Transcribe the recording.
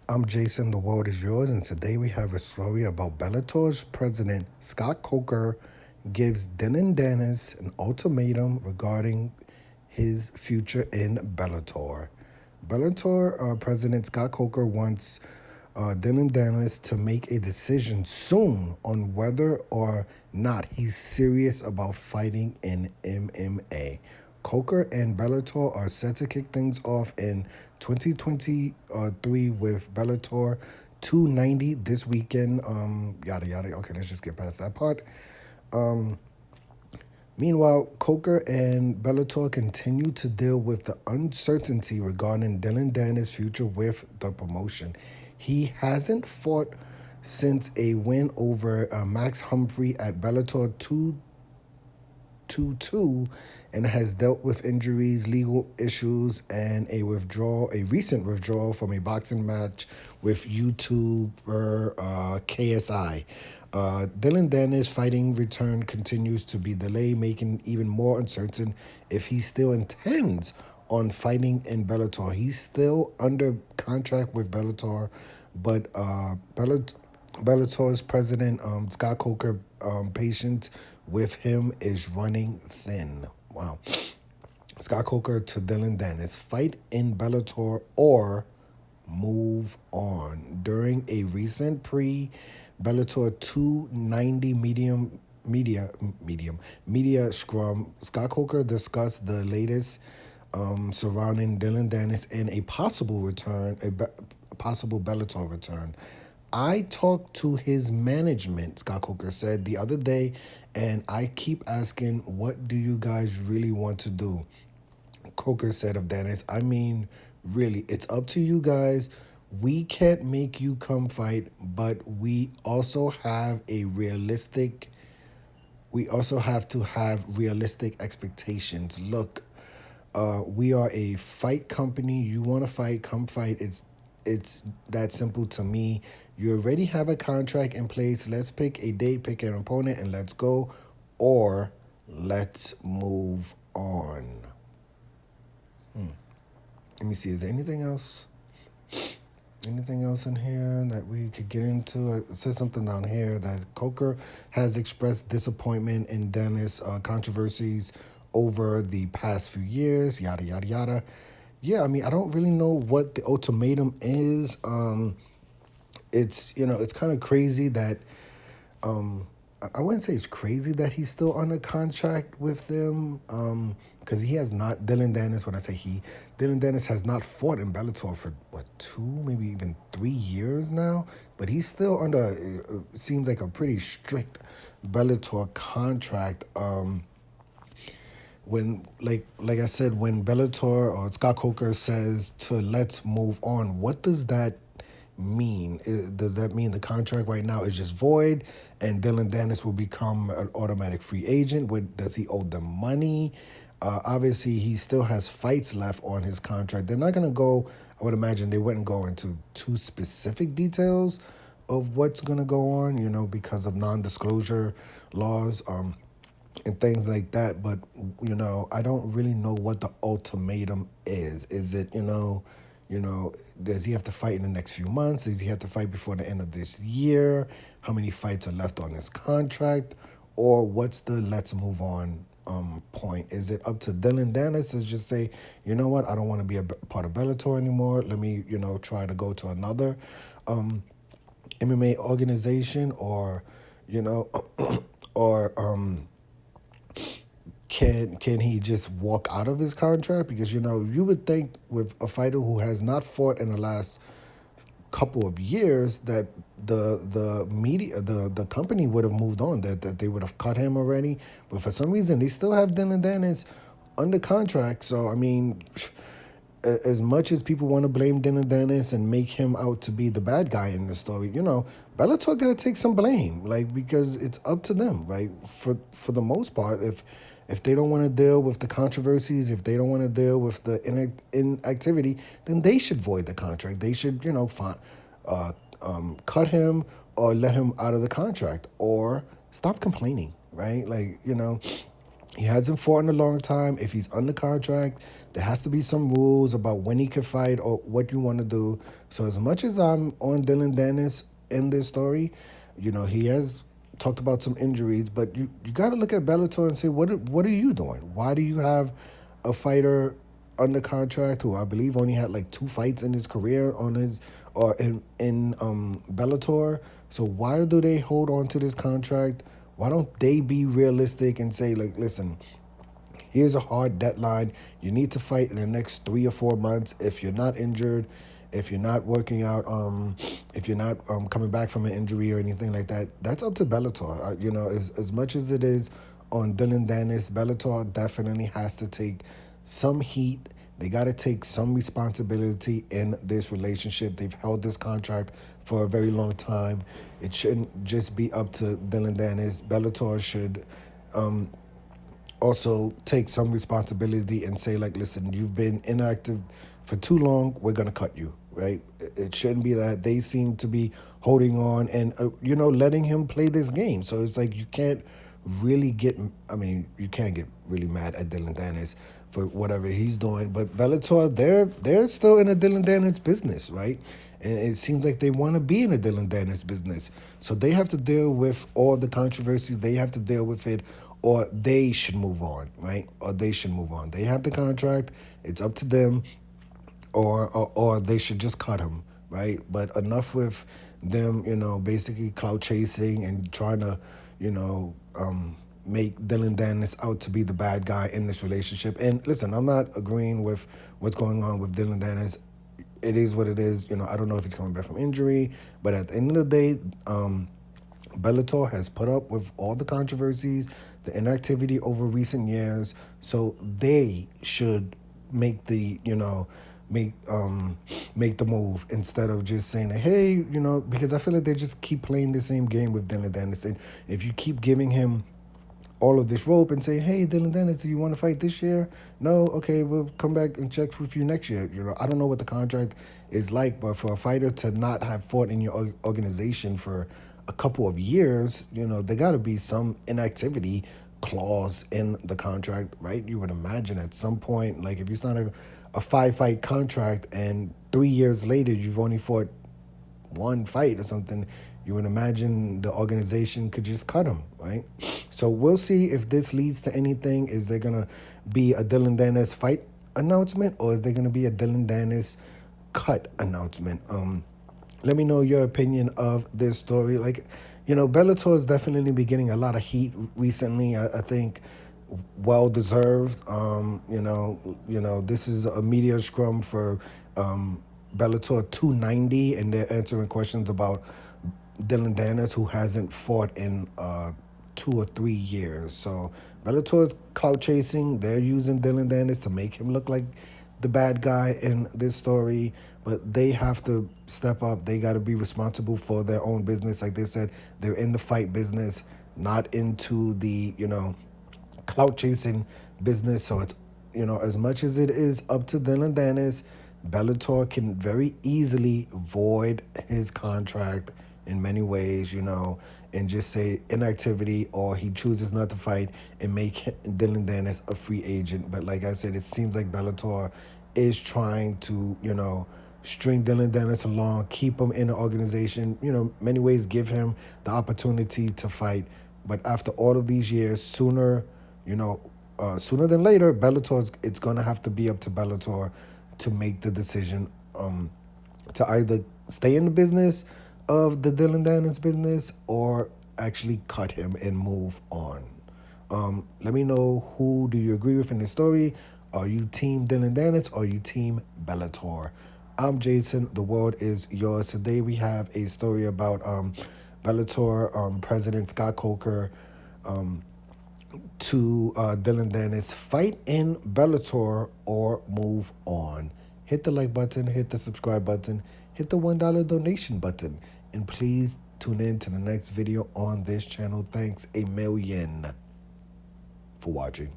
I'm Jason, the world is yours, and today we have a story about Bellator's president, Scott Coker, gives Dillon Danis an ultimatum regarding his future in Bellator. Bellator President Scott Coker wants Dillon Danis to make a decision soon on whether or not he's serious about fighting in MMA. Coker and Bellator are set to kick things off in 2023 with Bellator 290 this weekend. Yada yada. Okay, let's just get past that part. Meanwhile, Coker and Bellator continue to deal with the uncertainty regarding Dillon Danis' future with the promotion. He hasn't fought since a win over Max Humphrey at Bellator 222 and has dealt with injuries, legal issues, and a recent withdrawal from a boxing match with YouTuber KSI. Dillon Danis' fighting return continues to be delayed, making even more uncertain if he still intends on fighting in Bellator. He's still under contract with Bellator, but Bellator's president, Scott Coker, patience with him is running thin. Wow. Scott Coker to Dillon Danis. Fight in Bellator or move on. During a recent Bellator 290 media scrum, Scott Coker discussed the latest surrounding Dillon Danis and a possible possible Bellator return. I talked to his management, Scott Coker said the other day, and I keep asking, what do you guys really want to do? Coker said of Danis, I mean, really, it's up to you guys. We can't make you come fight, but we also have to have realistic expectations. Look, we are a fight company. You want to fight, come fight. It's that simple to me. You already have a contract in place. Let's pick a date, pick an opponent, and let's go. Or let's move on. Let me see. Is there anything else? Anything else in here that we could get into? It says something down here that Coker has expressed disappointment in Danis controversies over the past few years, yada, yada, yada. Yeah, I mean, I don't really know what the ultimatum is. It's kind of crazy that I wouldn't say it's crazy that he's still under contract with them, because he has not, Dillon Danis, when I say Dillon Danis has not fought in Bellator for, 2, maybe even 3 years now, but he's still under, seems like a pretty strict Bellator contract. When, like I said, when Bellator or Scott Coker says to let's move on, what does that mean? Does that mean the contract right now is just void and Dillon Danis will become an automatic free agent? Does he owe them money? Obviously, he still has fights left on his contract. They're not going to go, I would imagine they wouldn't go into too specific details of what's going to go on, because of non-disclosure laws and things like that. But, I don't really know what the ultimatum is. Is it, does he have to fight in the next few months? Does he have to fight before the end of this year? How many fights are left on his contract? Or what's the let's move on point? Is it up to Dillon Danis to just say, you know what, I don't want to be a part of Bellator anymore. Let me, try to go to another MMA organization, or, or can he just walk out of his contract? Because, you would think with a fighter who has not fought in the last couple of years that the media, the company would have moved on, that they would have cut him already. But for some reason, they still have Dillon Danis under contract. So, I mean, as much as people want to blame Dillon Danis and make him out to be the bad guy in the story, Bellator got to take some blame, because it's up to them, right? For the most part, if they don't want to deal with the controversies, if they don't want to deal with the inactivity, then they should void the contract. They should, cut him or let him out of the contract or stop complaining, right? He hasn't fought in a long time. If he's under contract, there has to be some rules about when he can fight or what you want to do. So as much as I'm on Dillon Danis in this story, he has talked about some injuries, but you got to look at Bellator and say, what are you doing? Why do you have a fighter under contract who I believe only had like 2 fights in his career on his or in Bellator? So why do they hold on to this contract? Why don't they be realistic and say, like, listen, here's a hard deadline. You need to fight in the next 3 or 4 months. If you're not injured, if you're not working out, if you're not coming back from an injury or anything like that, that's up to Bellator. As much as it is on Dillon Danis, Bellator definitely has to take some heat. They got to take some responsibility in this relationship. They've held this contract for a very long time. It shouldn't just be up to Dillon Danis. Bellator should also take some responsibility and say, like, listen, you've been inactive for too long. We're going to cut you, right? It shouldn't be that. They seem to be holding on and, letting him play this game. So it's like you can't really you can't get really mad at Dillon Danis for whatever he's doing. But Bellator, they're still in a Dillon Danis business, right? And it seems like they want to be in a Dillon Danis business. So they have to deal with all the controversies. They have to deal with it, or they should move on, right? Or they should move on. They have the contract. It's up to them, or they should just cut him, right? But enough with them, basically clout chasing and trying to, make Dillon Danis out to be the bad guy in this relationship. And listen, I'm not agreeing with what's going on with Dillon Danis. It is what it is. I don't know if he's coming back from injury, but at the end of the day, Bellator has put up with all the controversies, the inactivity over recent years, so they should make the make the move instead of just saying, hey, because I feel like they just keep playing the same game with Dillon Danis. And if you keep giving him all of this rope and say, hey, Dillon Danis, do you want to fight this year? No? Okay, we'll come back and check with you next year. I don't know what the contract is like, but for a fighter to not have fought in your organization for a couple of years, there got to be some inactivity clause in the contract, right? You would imagine at some point, like if you sign a 5-fight contract and 3 years later you've only fought 1 fight or something, you would imagine the organization could just cut him, right? So we'll see if this leads to anything. Is there going to be a Dillon Danis fight announcement, or is there going to be a Dillon Danis cut announcement? Let me know your opinion of this story. Bellator is definitely been getting a lot of heat recently. I think well deserved. This is a media scrum for Bellator 290, and they're answering questions about Dillon Danis, who hasn't fought in 2 or 3 years. So Bellator's clout chasing. They're using Dillon Danis to make him look like the bad guy in this story, but they have to step up. They got to be responsible for their own business. Like they said, they're in the fight business, not into the, clout chasing business. So it's, as much as it is up to Dillon Danis, Bellator can very easily void his contract in many ways, and just say inactivity, or he chooses not to fight and make Dillon Danis a free agent. But like I said, it seems like Bellator is trying to, string Dillon Danis along, keep him in the organization, many ways give him the opportunity to fight. But after all of these years, sooner than later, it's going to have to be up to Bellator to make the decision to either stay in the business of the Dillon Danis business or actually cut him and move on. Let me know, who do you agree with in this story? Are you team Dillon Danis or are you team Bellator? I'm Jason. The world is yours. Today we have a story about Bellator President Scott Coker to Dillon Danis, fight in Bellator or move on. Hit the like button, hit the subscribe button, hit the $1 donation button, and please tune in to the next video on this channel. Thanks a million for watching.